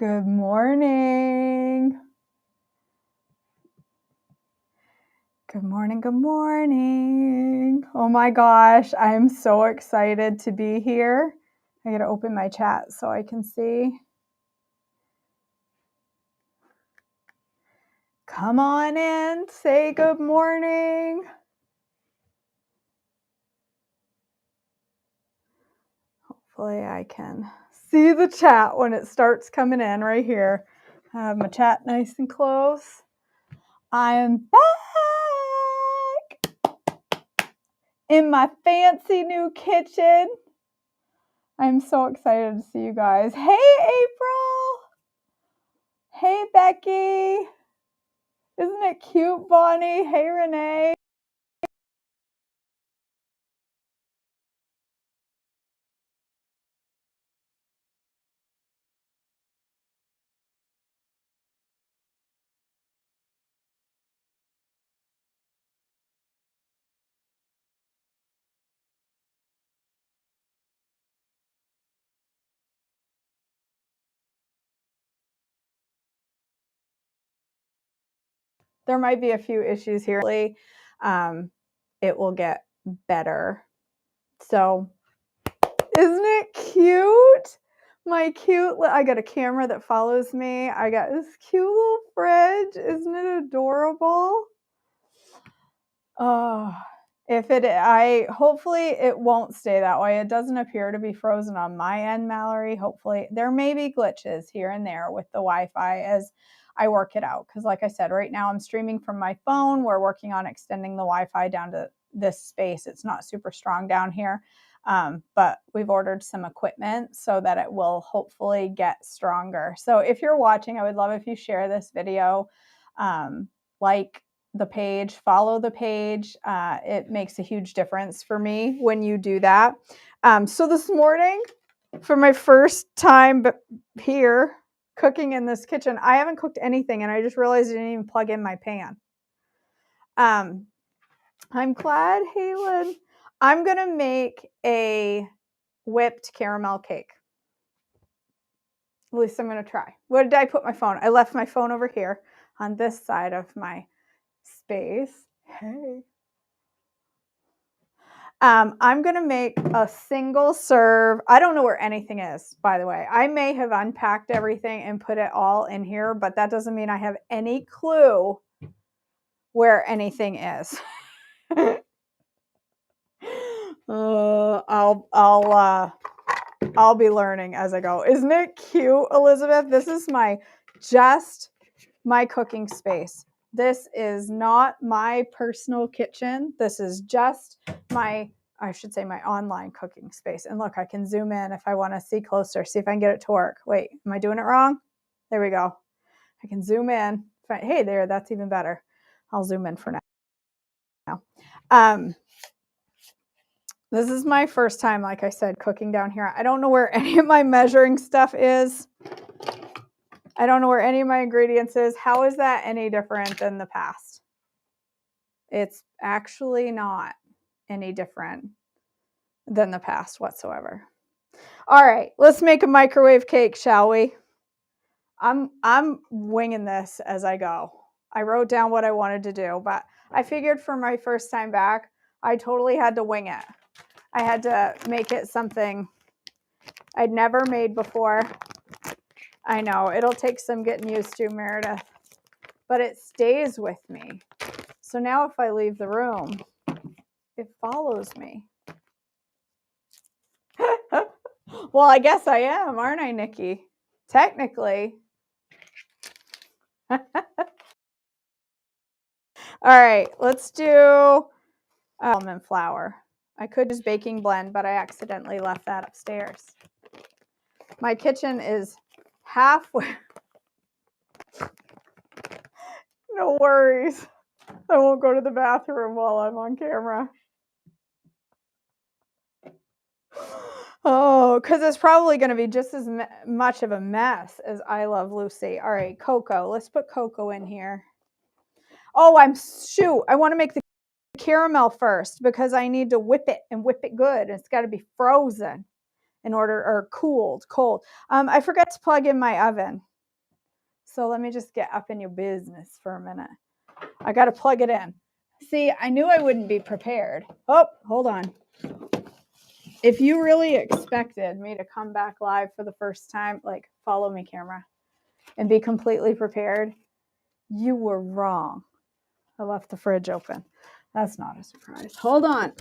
Good morning. Good morning, good morning. Oh my gosh, I am so excited to be here. I gotta open my chat so I can see. Come on in, say good morning. Hopefully I can see the chat when it starts coming in right here. I have my chat nice and close. I am back in my fancy new kitchen. I'm so excited to see you guys. Hey, April. Hey, Becky. Isn't it cute, Bonnie? Hey, Renee. There might be a few issues here. It will get better. So, isn't it cute? I got a camera that follows me. I got this cute little fridge. Isn't it adorable? Oh, hopefully it won't stay that way. It doesn't appear to be frozen on my end, Mallory. Hopefully there may be glitches here and there with the Wi-Fi as I work it out. Because like I said, right now I'm streaming from my phone. We're working on extending the Wi-Fi down to this space. It's not super strong down here. But we've ordered some equipment so that it will hopefully get stronger. So if you're watching, I would love if you share this video, like the page, follow the page. It makes a huge difference for me when you do that. So this morning, for my first time here cooking in this kitchen, I haven't cooked anything and I just realized I didn't even plug in my pan. I'm glad, Halen. I'm gonna make a whipped caramel cake. At least I'm gonna try. Where did I put my phone? I left my phone over here on this side of my space. Hey. I'm gonna make a single serve. I don't know where anything is, by the way. I may have unpacked everything and put it all in here, but that doesn't mean I have any clue where anything is. I'll be learning as I go. Isn't it cute, Elizabeth? This is just my cooking space. This is not my personal kitchen. This is just my online cooking space. And look, I can zoom in if I want to see closer, see if I can get it to work. Wait, am I doing it wrong? There we go. I can zoom in. Hey, there, that's even better. I'll zoom in for now. This is my first time, like I said, cooking down here. I don't know where any of my measuring stuff is. I don't know where any of my ingredients is. How is that any different than the past? It's actually not any different than the past whatsoever. All right, let's make a microwave cake, shall we? I'm winging this as I go. I wrote down what I wanted to do, but I figured for my first time back, I totally had to wing it. I had to make it something I'd never made before. I know, it'll take some getting used to, Meredith, but it stays with me. So now if I leave the room, it follows me. Well, I guess I am, aren't I, Nikki? Technically. All right, let's do almond flour. I could use baking blend, but I accidentally left that upstairs. My kitchen is halfway. No worries. I won't go to the bathroom while I'm on camera. Oh, because it's probably going to be just as much of a mess as I Love Lucy. All right, cocoa. Let's put cocoa in here. Oh, I want to make the caramel first because I need to whip it and whip it good. It's got to be frozen or cold. I forgot to plug in my oven. So let me just get up in your business for a minute. I got to plug it in. See, I knew I wouldn't be prepared. Oh, hold on. If you really expected me to come back live for the first time, like follow me, camera, and be completely prepared, you were wrong. I left the fridge open. That's not a surprise. Hold on.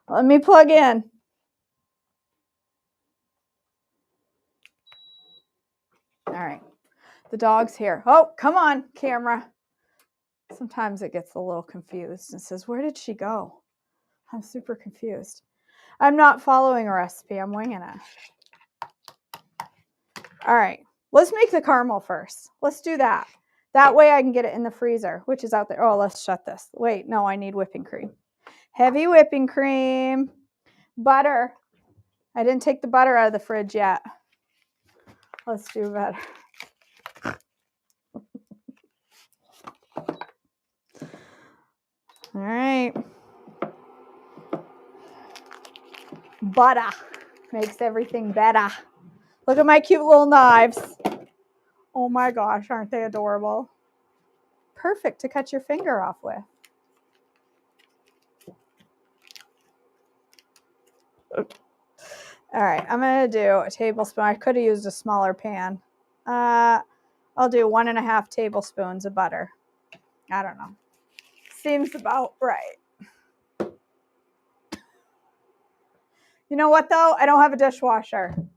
Let me plug in. All right. The dog's here. Oh, come on, camera. Sometimes it gets a little confused and says, where did she go? I'm super confused. I'm not following a recipe. I'm winging it. All right. Let's make the caramel first. Let's do that. That way I can get it in the freezer, which is out there. Oh, let's shut this. Wait, no, I need whipping cream. Heavy whipping cream. Butter. I didn't take the butter out of the fridge yet. Let's do butter. All right. Butter makes everything better. Look at my cute little knives. Oh my gosh, aren't they adorable? Perfect to cut your finger off with. All right, I'm going to do a tablespoon. I could have used a smaller pan. I'll do 1.5 tablespoons of butter. I don't know. Seems about right. You know what, though? I don't have a dishwasher. I'm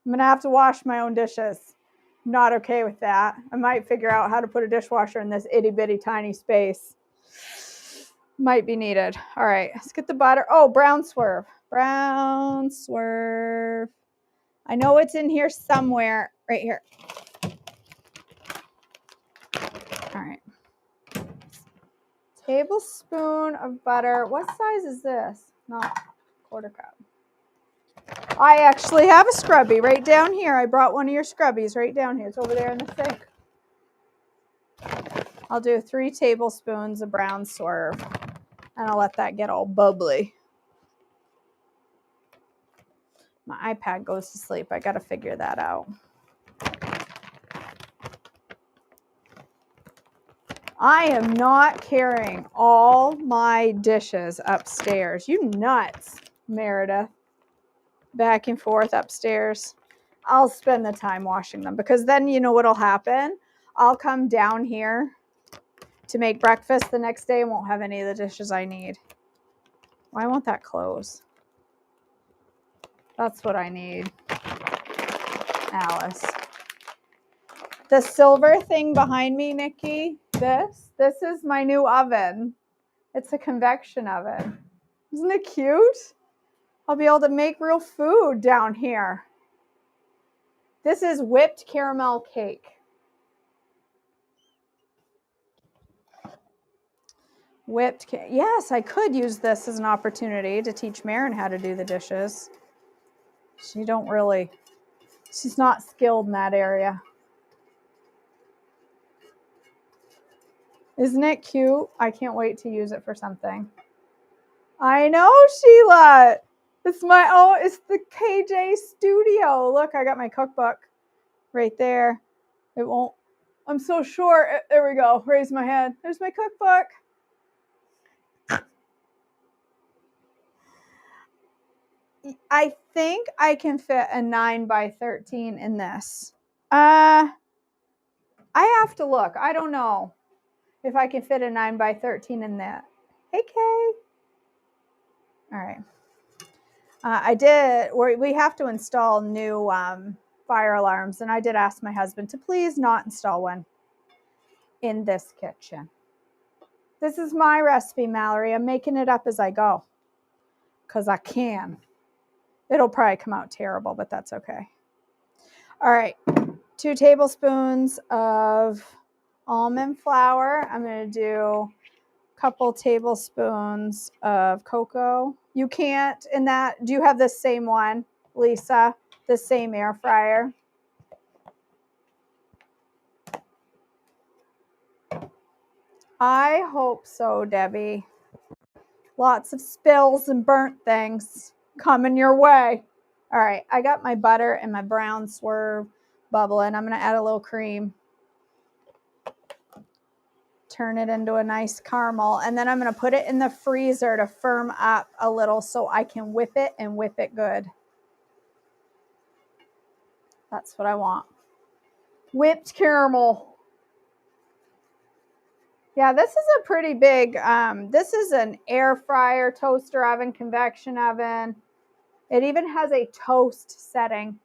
going to have to wash my own dishes. Not okay with that. I might figure out how to put a dishwasher in this itty-bitty tiny space. Might be needed. All right, let's get the butter. Oh, brown swerve. Brown swerve. I know it's in here somewhere. Right here. All right. Tablespoon of butter. What size is this? Not quarter cup. I actually have a scrubby right down here. I brought one of your scrubbies right down here. It's over there in the sink. I'll do 3 tablespoons of brown swerve. And I'll let that get all bubbly. My iPad goes to sleep. I got to figure that out. I am not carrying all my dishes upstairs. You nuts, Meredith. Back and forth upstairs. I'll spend the time washing them because then you know what'll happen? I'll come down here to make breakfast the next day and won't have any of the dishes I need. Why won't that close? That's what I need. Alice. The silver thing behind me, Nikki, this is my new oven. It's a convection oven. Isn't it cute? I'll be able to make real food down here. This is whipped caramel cake. Whipped cake. Yes, I could use this as an opportunity to teach Marin how to do the dishes. She's not skilled in that area. Isn't it cute? I can't wait to use it for something. I know, Sheila. It's the KJ Studio. Look, I got my cookbook right there. It won't. I'm so short. There we go. Raise my head. There's my cookbook. I think I can fit a 9x13 in this. I have to look. I don't know if I can fit a 9x13 in that. Hey, Kay. All right. We have to install new fire alarms, and I did ask my husband to please not install one in this kitchen. This is my recipe, Mallory. I'm making it up as I go because I can. It'll probably come out terrible, but that's okay. All right, 2 tablespoons of almond flour. I'm going to do a couple tablespoons of cocoa. You can't in that. Do you have the same one, Lisa? The same air fryer? I hope so, Debbie. Lots of spills and burnt things coming your way. All right, I got my butter and my brown swerve. bubbling. I'm going to add a little cream. Turn it into a nice caramel. And then I'm going to put it in the freezer to firm up a little so I can whip it and whip it good. That's what I want. Whipped caramel. Yeah, this is a pretty big, this is an air fryer, toaster oven, convection oven. It even has a toast setting.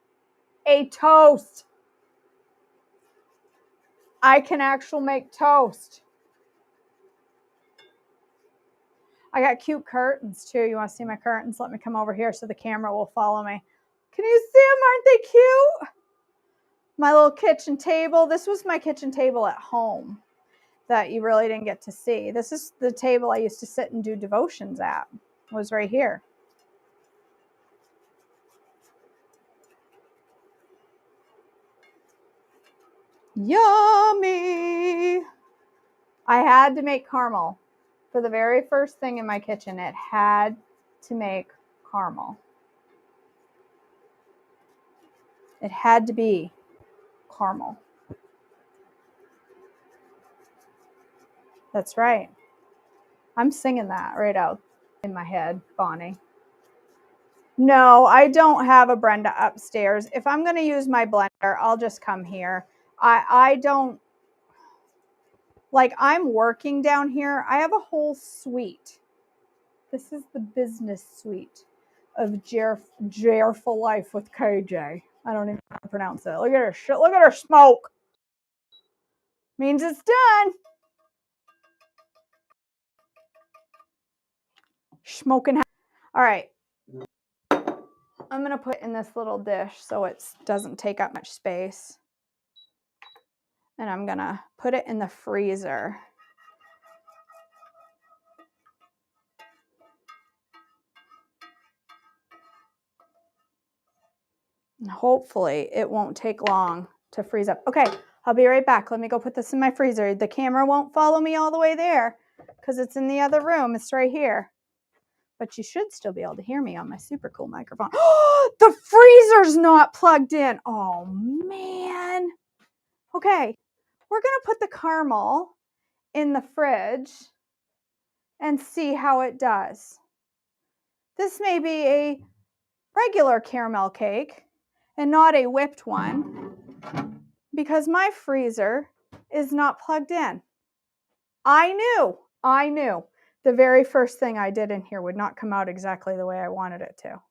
A toast. I can actually make toast. I got cute curtains too. You want to see my curtains? Let me come over here so the camera will follow me. Can you see them? Aren't they cute? My little kitchen table. This was my kitchen table at home that you really didn't get to see. This is the table I used to sit and do devotions at. It was right here. Yummy! I had to make caramel. For the very first thing in my kitchen, it had to make caramel. It had to be caramel. That's right. I'm singing that right out in my head, Bonnie. No, I don't have a Brenda upstairs. If I'm going to use my blender, I'll just come here. I don't, like, I'm working down here. I have a whole suite. This is the business suite of Jareful Life with KJ. I don't even know how to pronounce it. Look at her shit. Look at her smoke. Means it's done. Smoking. All right. I'm going to put in this little dish so it doesn't take up much space. And I'm going to put it in the freezer. And hopefully it won't take long to freeze up. Okay, I'll be right back. Let me go put this in my freezer. The camera won't follow me all the way there because it's in the other room. It's right here. But you should still be able to hear me on my super cool microphone. The freezer's not plugged in. Oh, man. Okay, we're going to put the caramel in the fridge and see how it does. This may be a regular caramel cake and not a whipped one because my freezer is not plugged in. I knew the very first thing I did in here would not come out exactly the way I wanted it to.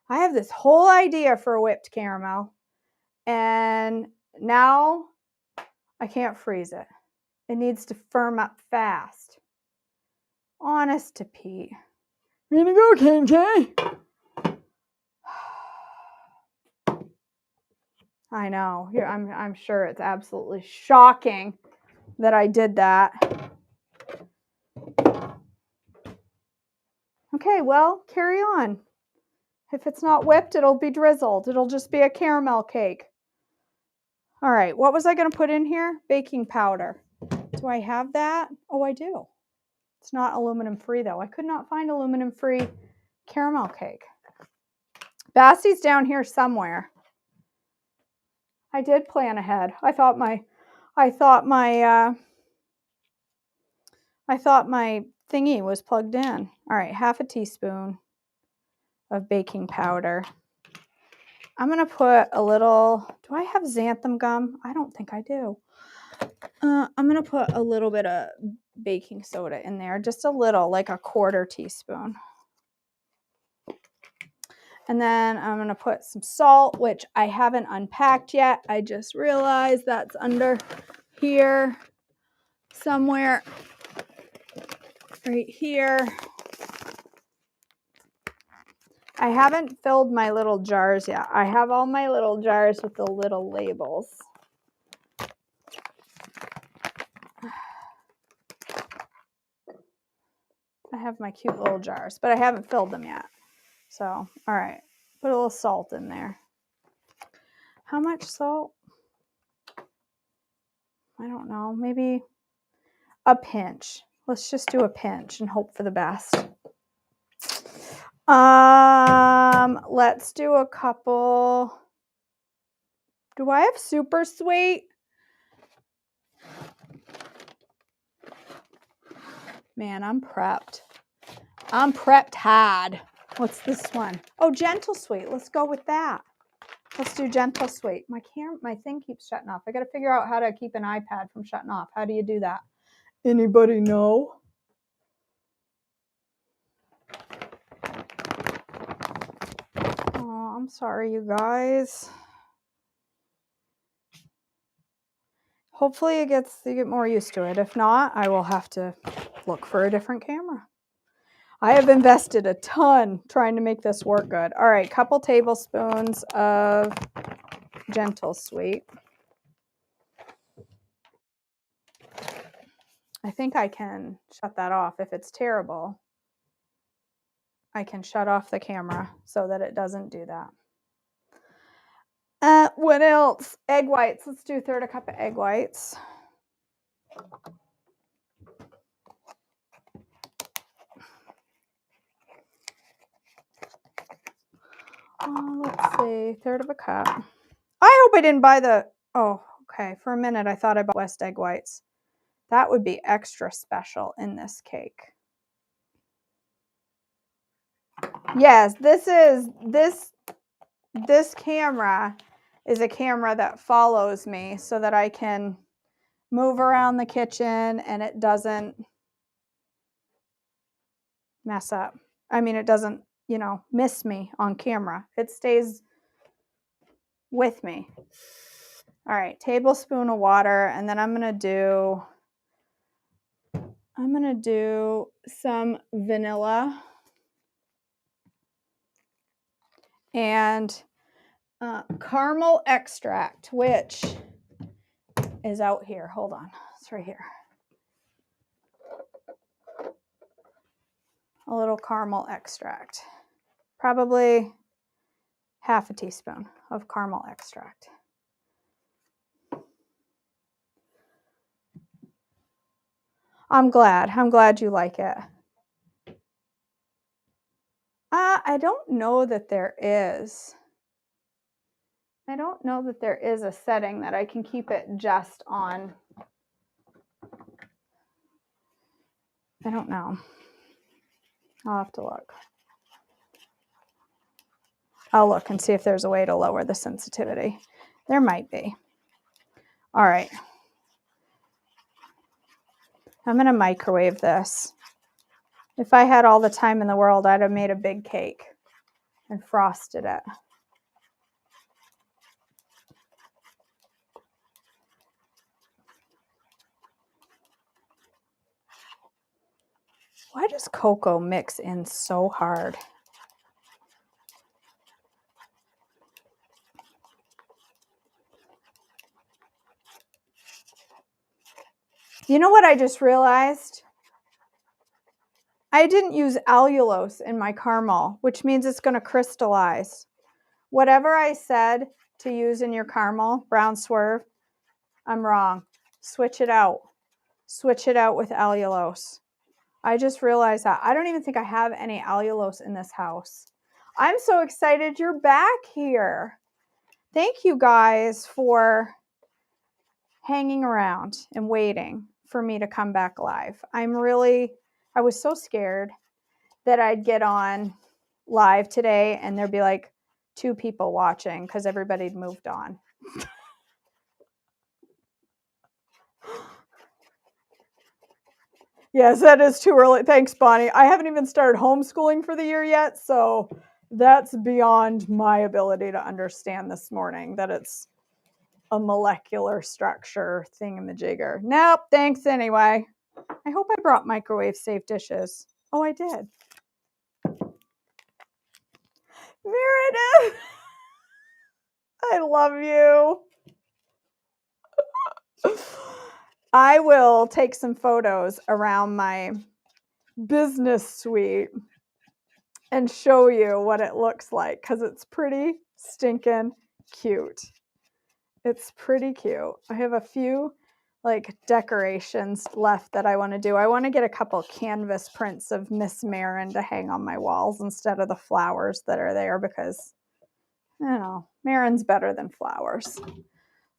I have this whole idea for whipped caramel and now I can't freeze it. It needs to firm up fast. Honest to Pete. Here you go, KJ. I know. I'm sure it's absolutely shocking that I did that. Okay, well, carry on. If it's not whipped, it'll be drizzled. It'll just be a caramel cake. All right, what was I going to put in here? Baking powder. Do I have that? Oh, I do. It's not aluminum free though. I could not find aluminum free caramel cake. Bassie's down here somewhere. I did plan ahead. I thought my thingy was plugged in. All right, half a teaspoon of baking powder. I'm going to put a little, do I have xanthan gum? I don't think I do. I'm going to put a little bit of baking soda in there, just a little, like a quarter teaspoon. And then I'm going to put some salt, which I haven't unpacked yet. I just realized that's under here somewhere. Right here. I haven't filled my little jars yet. I have all my little jars with the little labels. I have my cute little jars, but I haven't filled them yet. So, all right, put a little salt in there. How much salt? I don't know, maybe a pinch. Let's just do a pinch and hope for the best. Let's do a couple. Do I have super sweet? Man, I'm prepped. I'm prepped hard. What's this one? Oh, gentle sweet. Let's go with that. Let's do gentle sweet. My thing keeps shutting off. I got to figure out how to keep an iPad from shutting off. How do you do that? Anybody know? Oh, I'm sorry, you guys. Hopefully you get more used to it. If not, I will have to look for a different camera. I have invested a ton trying to make this work good. All right, couple tablespoons of gentle sweet. I think I can shut that off. If it's terrible, I can shut off the camera so that it doesn't do that. What else? Egg whites. Let's do 1/3 cup of egg whites. Let's see, 1/3 cup. I hope I didn't buy the, oh, okay. For a minute, I thought I bought West egg whites. That would be extra special in this cake. Yes, this camera is a camera that follows me so that I can move around the kitchen and it doesn't mess up. I mean, it doesn't, miss me on camera. It stays with me. All right, tablespoon of water, and then I'm going to do some vanilla and caramel extract, which is out here. Hold on, it's right here. A little caramel extract, probably half a teaspoon of caramel extract. I'm glad you like it. I don't know that there is. I don't know that there is a setting that I can keep it just on. I don't know. I'll have to look. I'll look and see if there's a way to lower the sensitivity. There might be. All right. I'm going to microwave this. If I had all the time in the world, I'd have made a big cake and frosted it. Why does cocoa mix in so hard? You know what I just realized? I didn't use allulose in my caramel, which means it's going to crystallize. Whatever I said to use in your caramel, brown swerve, I'm wrong. Switch it out. Switch it out with allulose. I just realized that. I don't even think I have any allulose in this house. I'm so excited you're back here. Thank you guys for hanging around and waiting for me to come back live. I was so scared that I'd get on live today and there'd be like 2 people watching because everybody'd moved on. Yes, that is too early. Thanks, Bonnie. I haven't even started homeschooling for the year yet, so that's beyond my ability to understand this morning that it's a molecular structure thingamajigger. Nope, thanks anyway. I hope I brought microwave safe dishes. Oh, I did. Meredith, I love you. I will take some photos around my business suite and show you what it looks like because it's pretty stinking cute. It's pretty cute. I have a few like decorations left that I want to do. I want to get a couple canvas prints of Miss Marin to hang on my walls instead of the flowers that are there because, Marin's better than flowers.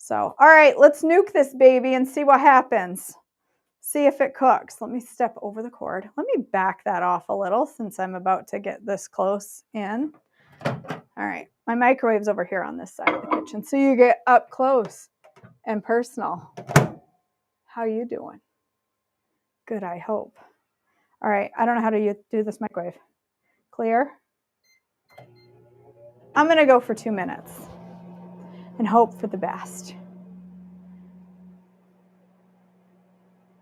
So, all right, let's nuke this baby and see what happens. See if it cooks. Let me step over the cord. Let me back that off a little since I'm about to get this close in. All right, my microwave's over here on this side of the kitchen, so you get up close and personal. How you doing? Good, I hope. All right, I don't know how to do this microwave. Clear? I'm gonna go for 2 minutes and hope for the best.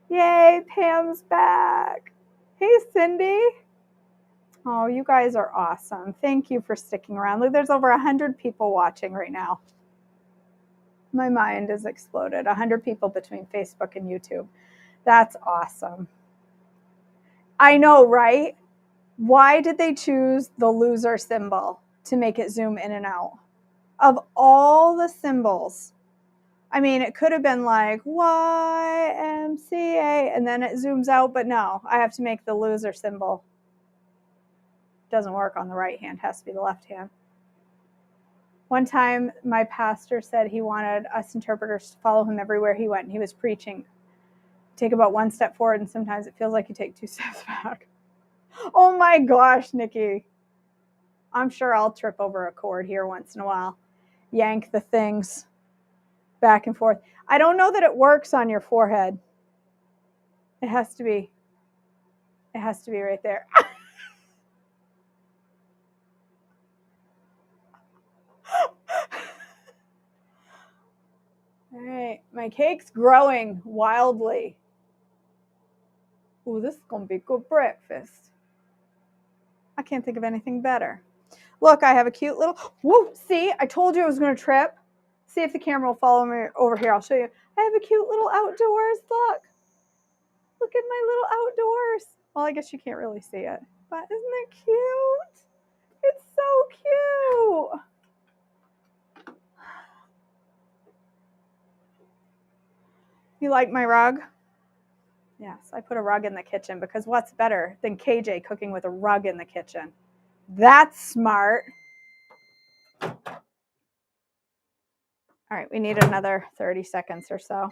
Yay, Pam's back. Hey, Cindy. Oh, you guys are awesome. Thank you for sticking around. Look, there's over 100 people watching right now. My mind has exploded. 100 people between Facebook and YouTube. That's awesome. I know, right? Why did they choose the loser symbol to make it zoom in and out? Of all the symbols, I mean, it could have been like YMCA and then it zooms out, but no, I have to make the loser symbol. Doesn't work on the right hand, has to be the left hand. One time, my pastor said he wanted us interpreters to follow him everywhere he went. He was preaching. Take about 1 step forward, and sometimes it feels like you take 2 steps back. Oh my gosh, Nikki. I'm sure I'll trip over a cord here once in a while. Yank the things back and forth. I don't know that it works on your forehead. It has to be right there. All right, my cake's growing wildly. Ooh, this is gonna be good breakfast. I can't think of anything better. Look, I have a cute little, whoa, see, I told you I was gonna trip. See if the camera will follow me over here, I'll show you. I have a cute little outdoors, look. Look at my little outdoors. Well, I guess you can't really see it, but isn't it cute? It's so cute. You like my rug? Yes, I put a rug in the kitchen because what's better than KJ cooking with a rug in the kitchen? That's smart. All right, we need another 30 seconds or so.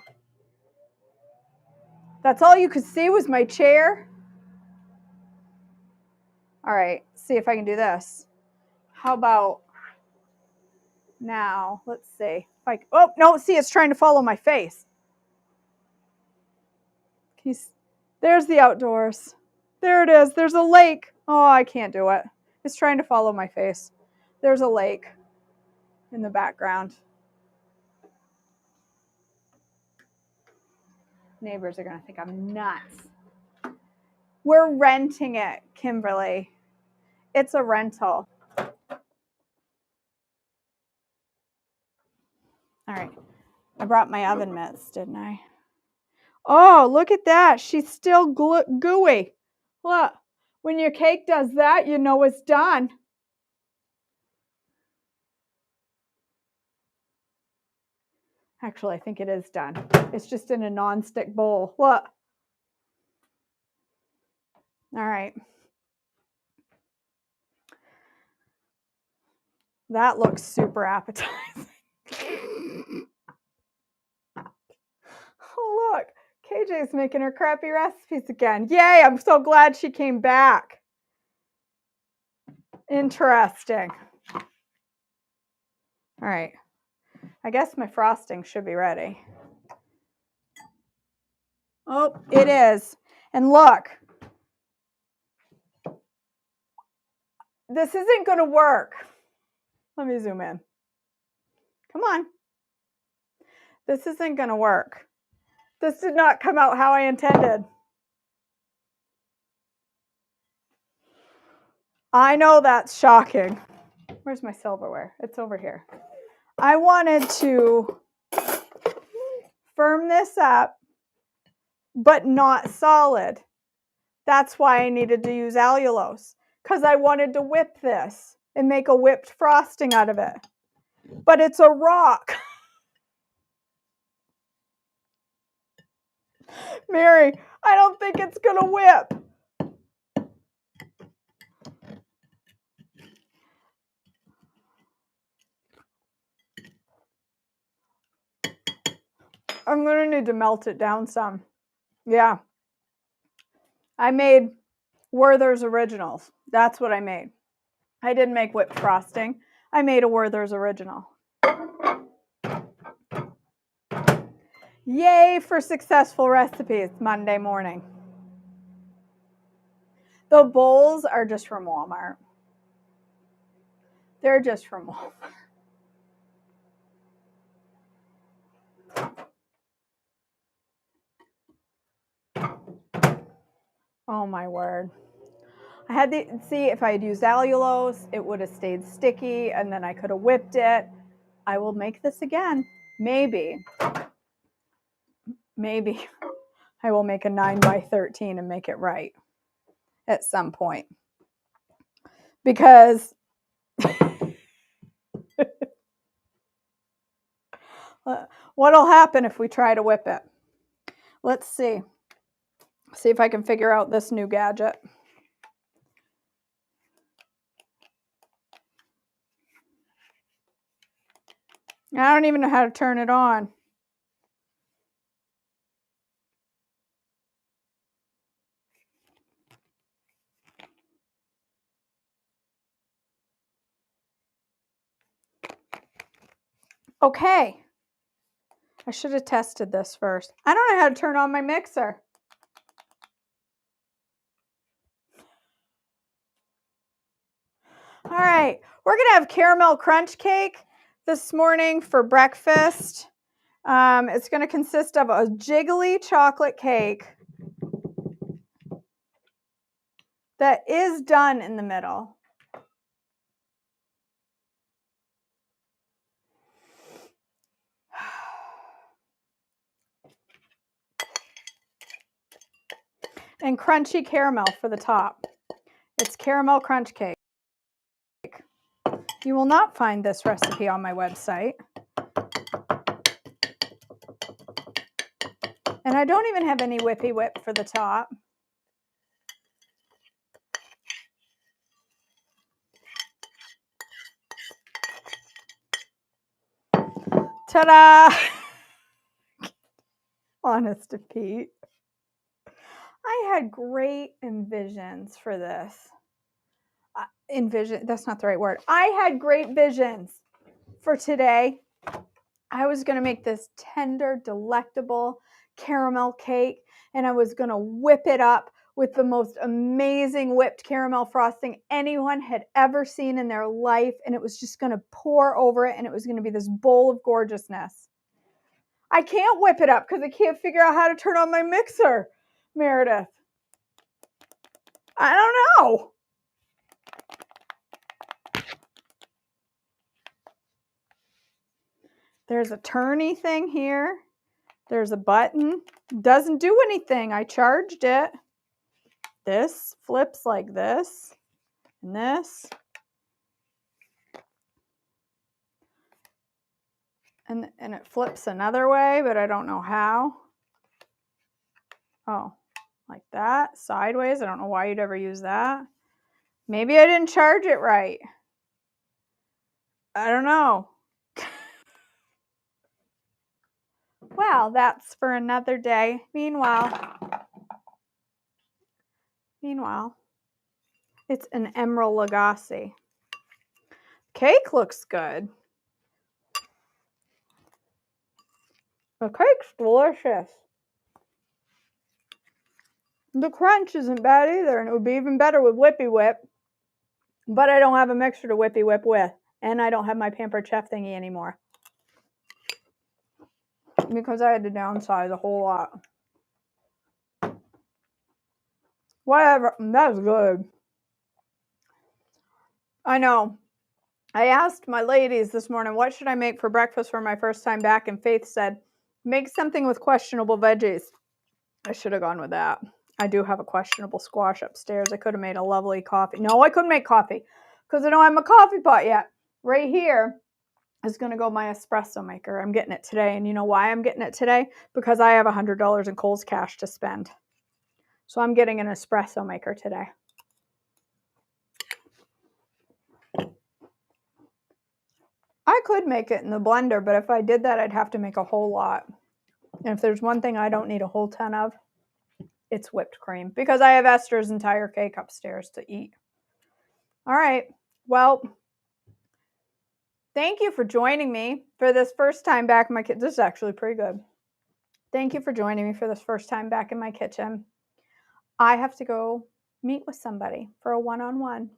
That's all you could see was my chair? All right, see if I can do this. How about now? Let's see. Oh, no, see, it's trying to follow my face. There's the outdoors. There it is. There's a lake. Oh, I can't do it. It's trying to follow my face. There's a lake in the background. Neighbors are going to think I'm nuts. We're renting it, Kimberly. It's a rental. All right. I brought my oven mitts, didn't I? Oh, look at that. She's still gooey. Look, when your cake does that, you know it's done. Actually, I think it is done. It's just in a non-stick bowl. Look. All right. That looks super appetizing. Oh, look. KJ's making her crappy recipes again. Yay, I'm so glad she came back. Interesting. All right. I guess my frosting should be ready. Oh, it is. And look. This isn't going to work. Let me zoom in. Come on. This isn't going to work. This did not come out how I intended. I know that's shocking. Where's my silverware? It's over here. I wanted to firm this up, but not solid. That's why I needed to use allulose, because I wanted to whip this and make a whipped frosting out of it. But it's a rock. Mary, I don't think it's going to whip. I'm going to need to melt it down some. Yeah. I made Werther's Originals. That's what I made. I didn't make whipped frosting. I made a Werther's Original. Yay for successful recipes Monday morning. The bowls are just from Walmart. They're just from Walmart. Oh my word. I had to see if I had used allulose, it would have stayed sticky and then I could have whipped it. I will make this again. Maybe I will make a 9x13 and make it right at some point. Because what'll happen if we try to whip it? Let's see. See if I can figure out this new gadget. I don't even know how to turn it on. Okay. I should have tested this first. I don't know how to turn on my mixer. All right, we're going to have caramel crunch cake this morning for breakfast. It's going to consist of a jiggly chocolate cake that is done in the middle. And crunchy caramel for the top. It's caramel crunch cake. You will not find this recipe on my website. And I don't even have any whippy whip for the top. Ta-da! Honest to Pete. I had great envisions for this. That's not the right word. I had great visions for today. I was going to make this tender, delectable caramel cake, and I was going to whip it up with the most amazing whipped caramel frosting anyone had ever seen in their life, and it was just going to pour over it, and it was going to be this bowl of gorgeousness. I can't whip it up because I can't figure out how to turn on my mixer, Meredith. I don't know. There's a turny thing here. There's a button. Doesn't do anything. I charged it. This flips like this. And this. And it flips another way, but I don't know how. Oh, like that. Sideways. I don't know why you'd ever use that. Maybe I didn't charge it right. I don't know. Well, that's for another day. Meanwhile, it's an Emerald Lagasse. Cake looks good. The cake's delicious. The crunch isn't bad either, and it would be even better with Whippy Whip. But I don't have a mixer to Whippy Whip with, and I don't have my Pampered Chef thingy anymore. Because I had to downsize a whole lot. Whatever, that's good. I know. I asked my ladies this morning, what should I make for breakfast for my first time back? And Faith said, make something with questionable veggies. I should have gone with that. I do have a questionable squash upstairs. I could have made a lovely coffee. No, I couldn't make coffee because I don't have my coffee pot yet. Right here is going to go my espresso maker. I'm getting it today. And you know why I'm getting it today? Because I have $100 in Kohl's cash to spend. So I'm getting an espresso maker today. I could make it in the blender, but if I did that, I'd have to make a whole lot. And if there's one thing I don't need a whole ton of, it's whipped cream, because I have Esther's entire cake upstairs to eat. All right. Well, thank you for joining me for this first time back in my kitchen. This is actually pretty good. Thank you for joining me for this first time back in my kitchen. I have to go meet with somebody for a one-on-one.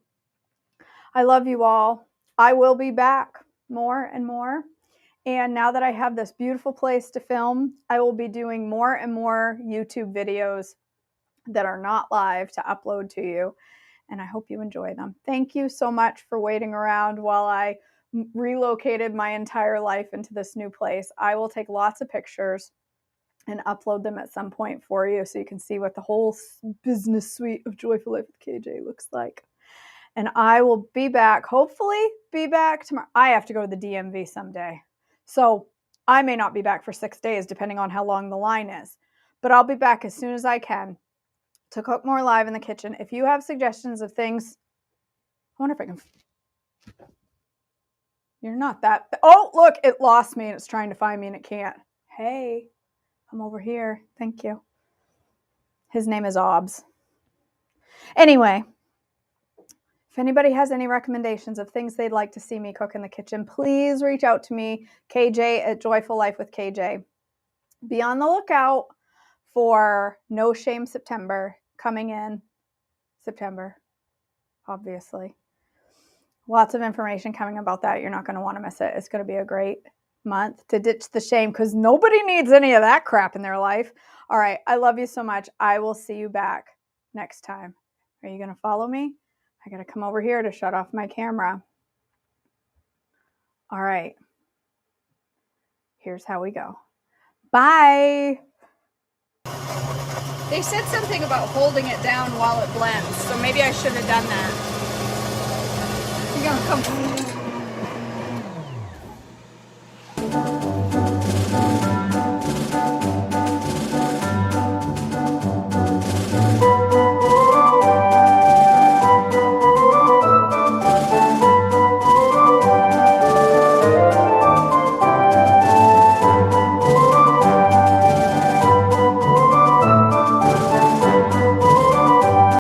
I love you all. I will be back more and more. And now that I have this beautiful place to film, I will be doing more and more YouTube videos that are not live to upload to you. And I hope you enjoy them. Thank you so much for waiting around while I relocated my entire life into this new place. I will take lots of pictures and upload them at some point for you so you can see what the whole business suite of Joyful Life with KJ looks like. And I will be back, hopefully be back tomorrow. I have to go to the DMV someday. So I may not be back for 6 days, depending on how long the line is. But I'll be back as soon as I can to cook more live in the kitchen. If you have suggestions of things, I wonder if I can. You're not that. Oh, look, it lost me and it's trying to find me and it can't. Hey, I'm over here. Thank you. His name is Obs. Anyway, if anybody has any recommendations of things they'd like to see me cook in the kitchen, please reach out to me, KJ at Joyful Life with KJ. Be on the lookout for No Shame September coming in September, obviously. Lots of information coming about that. You're not going to want to miss it. It's going to be a great month to ditch the shame, because nobody needs any of that crap in their life. All right. I love you so much. I will see you back next time. Are you going to follow me? I got to come over here to shut off my camera. All right. Here's how we go. Bye. They said something about holding it down while it blends, so maybe I should have done that. You're gonna come.